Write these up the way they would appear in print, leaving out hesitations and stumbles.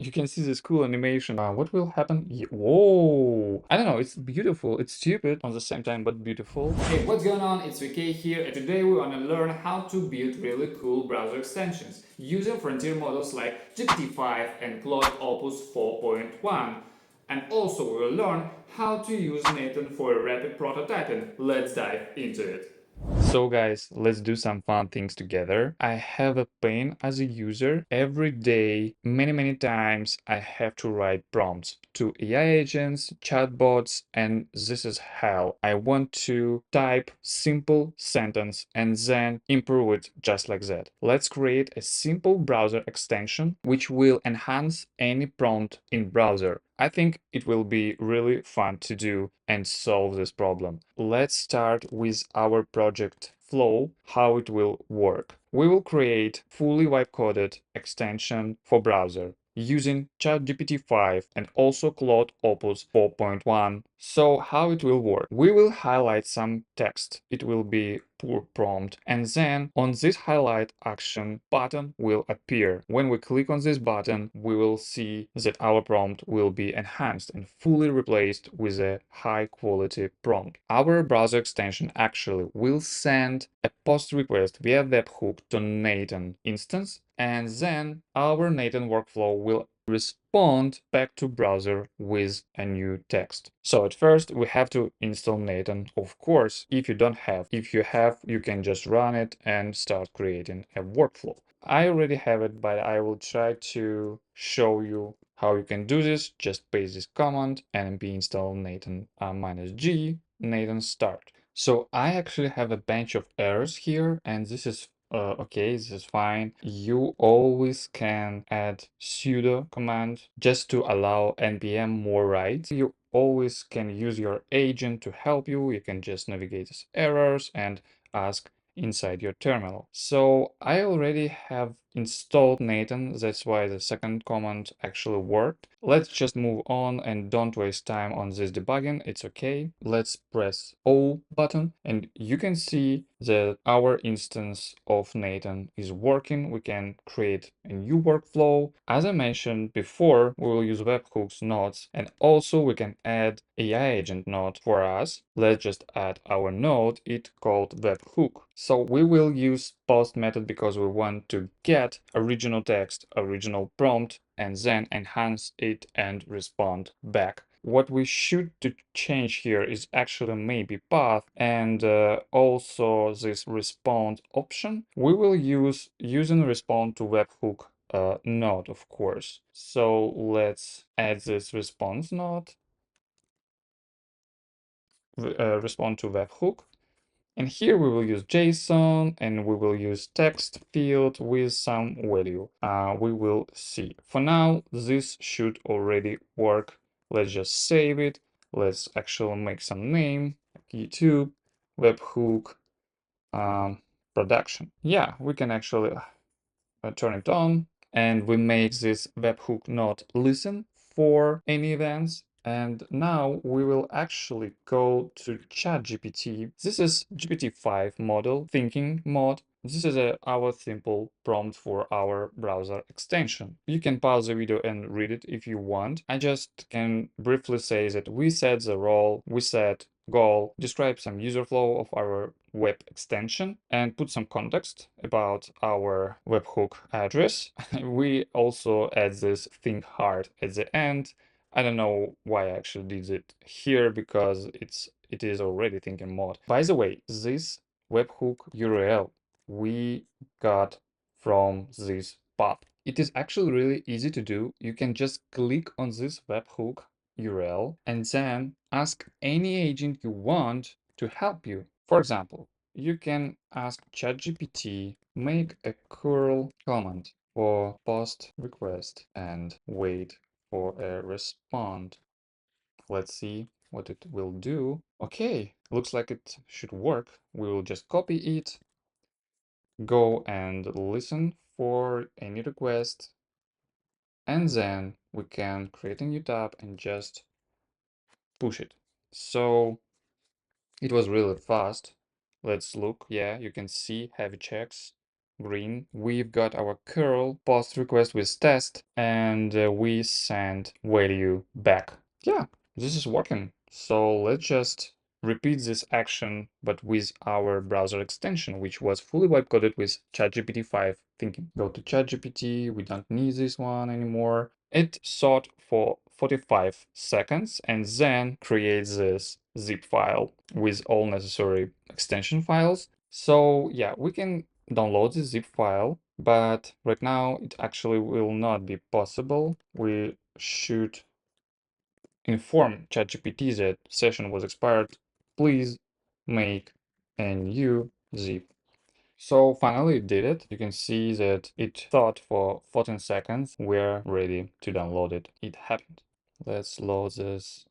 you can see this cool animation. What will happen? Whoa! I don't know, it's beautiful. It's stupid on the same time, but beautiful. Hey, what's going on? It's VK here, and today we want to learn how to build really cool browser extensions using frontier models like GPT-5 and Claude Opus 4.1. And also we will learn how to use Nathan for rapid prototyping. Let's dive into it. So guys, let's do some fun things together. I have a pain as a user. Every day, many times, I have to write prompts to AI agents, chatbots, and this is hell. I want to type simple sentence and then improve it just like that. Let's create a simple browser extension which will enhance any prompt in browser. I think it will be really fun to do and solve this problem. Let's start with our project flow, how it will work. We will create fully web-coded extension for browser using ChatGPT 5 and also Claude Opus 4.1. So how it will work? We will highlight some text. It will be poor prompt, and then on this highlight action button will appear. When we click on this button, we will see that our prompt will be enhanced and fully replaced with a high quality prompt. Our browser extension actually will send a post request via webhook to Nathan instance, and then our Nathan workflow will respond back to browser with a new text. So at first we have to install Nathan, of course. If you don't have, if you have, you can just run it and start creating a workflow. I already have it, but I will try to show you how you can do this. Just paste this command npm install Nathan -g Nathan start. So I actually have a bunch of errors here, and this is okay, this is fine. You always can add sudo command just to allow npm more rights. You always can use your agent to help you. You can just navigate these errors and ask inside your terminal. So I already have installed Nathan. That's why the second command actually worked. Let's just move on and don't waste time on this debugging. It's okay. Let's press O button and you can see that our instance of Nathan is working. We can create a new workflow. As I mentioned before, we will use webhooks nodes, and also we can add AI agent node for us. Let's just add our node. It's called webhook. So we will use post method because we want to get original text, original prompt, and then enhance it and respond back. What we should to change here is actually maybe path and also this respond option. We will use using respond to webhook node, of course. So let's add this response node, respond to webhook. And here we will use JSON and we will use text field with some value. We will see. For now, this should already work. Let's just save it. Let's actually make some name, like YouTube, webhook, production. Yeah, we can actually turn it on, and we make this webhook not listen for any events. And now we will actually go to ChatGPT. This is GPT-5 model thinking mode. This is our simple prompt for our browser extension. You can pause the video and read it if you want. I just can briefly say that we set the role, we set goal, describe some user flow of our web extension, and put some context about our webhook address. We also add this think hard at the end. I don't know why I actually did it here because it is already thinking mode. By the way, this webhook URL we got from this path. It is actually really easy to do. You can just click on this webhook URL and then ask any agent you want to help you. For example, you can ask ChatGPT, make a curl command for post request and wait for a response. Let's see what it will do. Okay, looks like it should work. We will just copy it, go and listen for any request, and then we can create a new tab and just push it. So it was really fast. Let's look. Yeah, you can see heavy checks. green, we've got our curl post request with test, and we send value back. Yeah, this is working. So let's just repeat this action, but with our browser extension, which was fully wipe coded with ChatGPT 5 thinking. Go to ChatGPT, we don't need this one anymore. It sought for 45 seconds and then creates this zip file with all necessary extension files. So yeah, we can download the zip file, but right now it actually will not be possible. We should inform ChatGPT that session was expired. Please make a new zip. So finally it did it. You can see that it thought for 14 seconds. We're ready to download it. It happened. Let's load this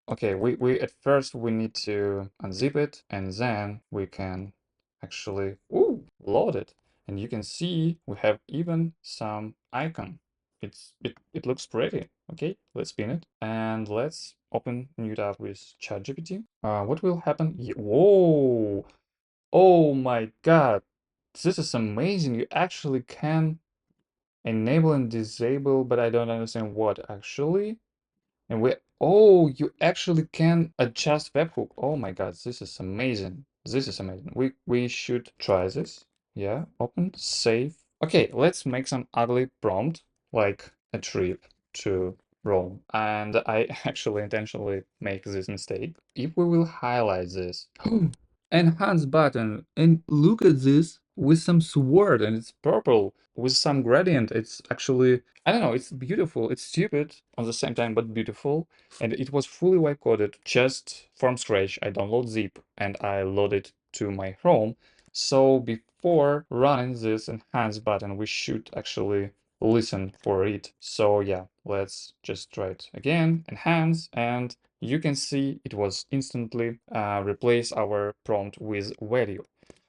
okay, we at first we need to unzip it and then we can actually load it. And you can see we have even some icon. It looks pretty. Okay, let's spin it and let's open new tab with ChatGPT. What will happen? Whoa! Oh my God, this is amazing. You actually can enable and disable, but I don't understand what actually. And you actually can adjust webhook. Oh my God, this is amazing. This is amazing. We should try this. Yeah, open, save. Okay, let's make some ugly prompt, like a trip to Rome. And I actually intentionally make this mistake. If we will highlight this, enhance button, and look at this with some sword and it's purple with some gradient. It's actually, I don't know, it's beautiful. It's stupid at the same time, but beautiful. And it was fully white coded just from scratch. I download zip and I load it to my Chrome. So before running this enhance button, we should actually listen for it. So yeah, let's just try it again, enhance, and you can see it was instantly replace our prompt with value.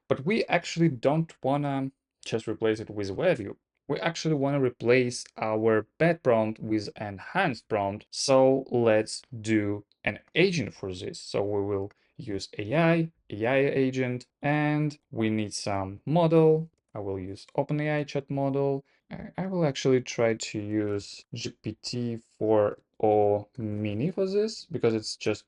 But we actually don't wanna just replace it with value. We actually want to replace our bad prompt with enhanced prompt. So let's do an agent for this. So we will use AI agent, and we need some model. I will use OpenAI chat model. I will actually try to use GPT-4o mini for this because it's just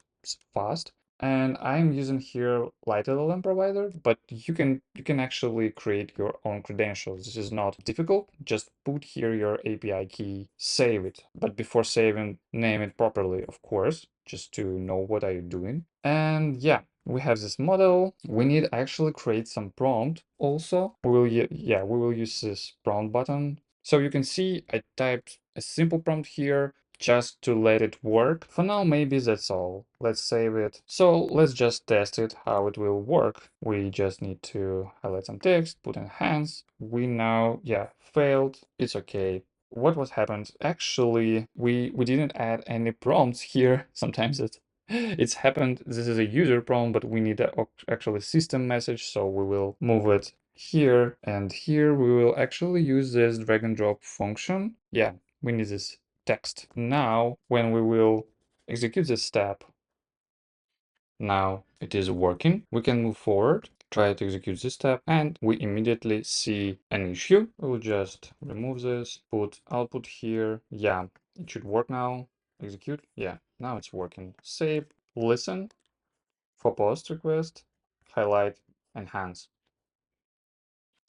fast. And I'm using here Light LLM provider, but you can actually create your own credentials. This is not difficult. Just put here your API key, save it. But before saving, name it properly, of course, just to know what are you doing. And yeah, we have this model. We need actually create some prompt. Also, we will use this prompt button. So you can see I typed a simple prompt here just to let it work. For now, maybe that's all. Let's save it. So let's just test it, how it will work. We just need to highlight some text, put enhance. We now, yeah, failed. It's okay. What was happened? Actually, we didn't add any prompts here. Sometimes it's happened. This is a user prompt, but we need actually system message. So we will move it here, and here we will actually use this drag and drop function. Yeah, we need this text. Now, when we will execute this step, now it is working. We can move forward, try to execute this step, and we immediately see an issue. We'll just remove this, put output here. Yeah, it should work now. Execute. Yeah, now it's working. Save, listen for post request, highlight, enhance.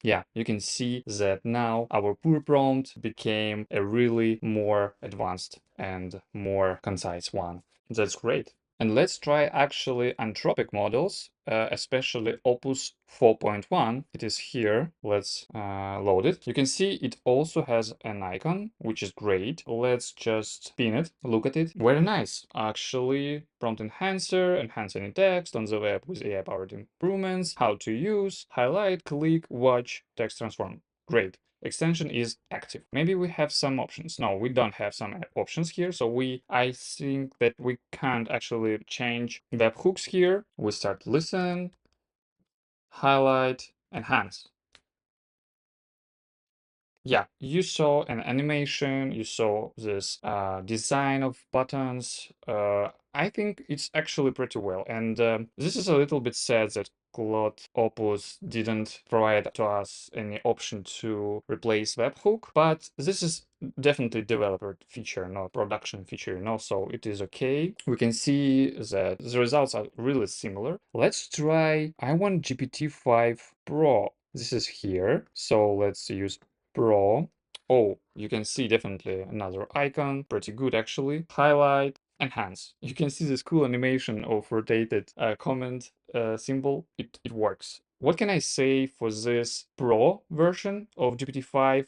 Yeah, you can see that now our poor prompt became a really more advanced and more concise one. That's great. And let's try actually Anthropic models, especially Opus 4.1. It is here. Let's load it. You can see it also has an icon, which is great. Let's just pin it, look at it. Very nice. Actually, prompt enhancer, enhance any text on the web with AI-powered improvements, how to use, highlight, click, watch, text transform. Great. Extension is active. Maybe we have some options. No, we don't have some options here. So I think that we can't actually change webhooks here. We start listen, highlight, enhance. Yeah, you saw an animation, you saw this design of buttons. I think it's actually pretty well. And this is a little bit sad that Claude Opus didn't provide to us any option to replace Webhook, but this is definitely developer feature, not production feature, so it is okay. We can see that the results are really similar. Let's try. I want GPT-5 Pro. This is here. So let's use Pro. Oh, you can see definitely another icon. Pretty good, actually. Highlight, enhance. You can see this cool animation of rotated comment symbol. It works. What can I say for this Pro version of GPT-5?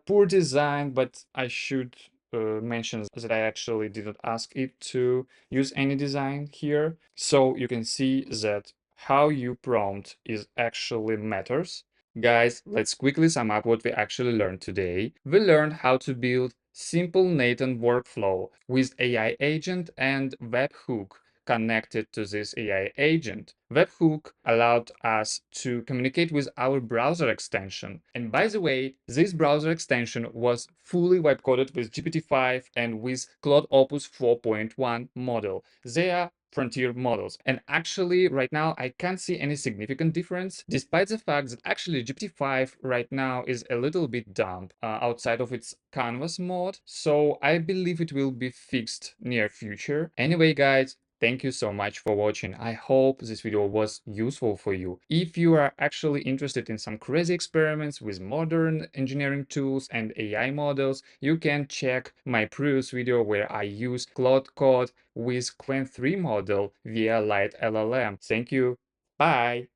Poor design, but I should mention that I actually didn't ask it to use any design here. So you can see that how you prompt is actually matters. Guys, let's quickly sum up what we actually learned today. We learned how to build simple native workflow with AI agent and webhook connected to this AI agent. Webhook allowed us to communicate with our browser extension. And by the way, this browser extension was fully web coded with GPT-5 and with Claude Opus 4.1 model. They are frontier models. And actually, right now, I can't see any significant difference, despite the fact that actually GPT-5 right now is a little bit dumb outside of its canvas mode. So I believe it will be fixed near future. Anyway, guys, thank you so much for watching. I hope this video was useful for you. If you are actually interested in some crazy experiments with modern engineering tools and AI models, you can check my previous video where I use Claude Code with Qwen 3 model via Light LLM. Thank you. Bye.